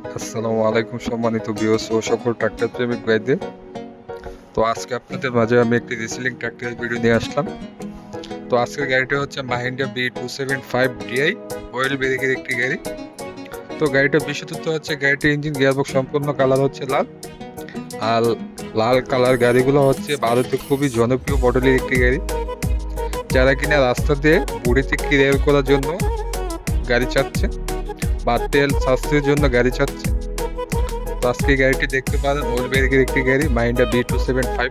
আসসালামু আলাইকুম সম্মানিত ভিউয়ার্স ও সকল ট্রাক্টর প্রেমিক ভাইদের। তো আজকে আপনাদের মাঝে আমি একটি রিসেলিং ট্রাক্টরের ভিডিও নিয়ে আসলাম। তো আজকের গাড়িটা হচ্ছে মাহিন্দ্রা B275 DI অয়েল ব্রেকের একটি গাড়ি। তো গাড়িটার বিশেষত্ব হচ্ছে গাড়িটির ইঞ্জিন গিয়ারবক্স সম্পূর্ণ কালার হচ্ছে লাল। আর লাল কালার গাড়িগুলো হচ্ছে ভারতে খুবই জনপ্রিয় মডেলের একটি গাড়ি। যারা কিনা রাস্তা দিয়ে বুড়িতে ক্লিয়ার করার জন্য গাড়ি চাচ্ছে বা তেল সাশ্রয়ের জন্য গাড়ি চাচ্ছে, তো আজকে গাড়িটি দেখতে পারেন ওল্ড ব্রেকের একটি গাড়ি মাহিন্দ্রা B275।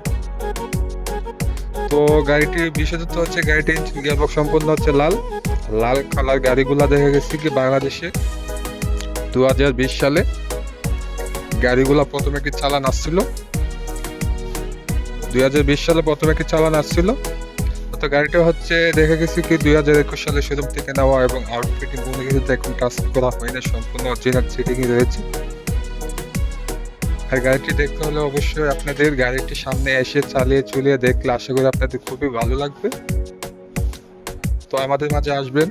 তো গাড়িটির বিশেষত্ব হচ্ছে গাড়িটির ইঞ্জিন গিয়ারবক্স সম্পূর্ণ হচ্ছে লাল লাল কালার। গাড়িগুলা দেখা গেছে কি বাংলাদেশে 2020 সালে গাড়িগুলা প্রথমে কি চালান আসছিল, 2020 সালে প্রথমে কি চালান আসছিল। তো গাড়িটা হচ্ছে দেখা গেছে কি 2021 সালে শোরুম থেকে নেওয়া এবং আউটফিটিং কোনো কিছুতে এখন টাচ করা হয় না, সম্পূর্ণ অরিজিনাল সিটিংই রয়েছে। আর গাড়িটি দেখতে হলে অবশ্যই আপনাদের গাড়িটি সামনে এসে চালিয়ে চলিয়ে দেখলে আশা করি আপনাদের খুবই ভালো লাগবে। তো আমাদের মাঝে আসবেন।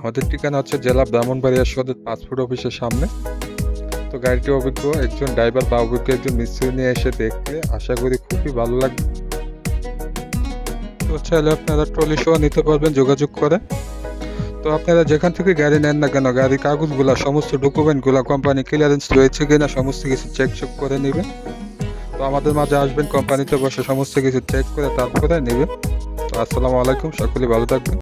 আমাদের ঠিকানা হচ্ছে জেলা ব্রাহ্মণবাড়িয়া সদর পাসপোর্ট অফিসের সামনে। তো গাড়িটি অভিজ্ঞ একজন ড্রাইভার বা অভিজ্ঞ একজন মিস্ত্রি নিয়ে এসে দেখলে আশা করি খুবই ভালো লাগবে। তো চাইলে আপনারা ট্রলি সহ নিতে পারবেন যোগাযোগ করে। তো আপনারা যেখান থেকে গাড়ি নেন না কেন গাড়ির কাগজগুলা সমস্ত ডকুমেন্টগুলা কোম্পানি ক্লিয়ারেন্স রয়েছে কিনা সমস্ত কিছু চেক করে নেবেন। তো আমাদের মাঝে আসবেন, কোম্পানিতে বসে সমস্ত কিছু চেক করে তারপরে নেবেন। তো আসসালামু আলাইকুম, সকলে ভালো থাকবেন।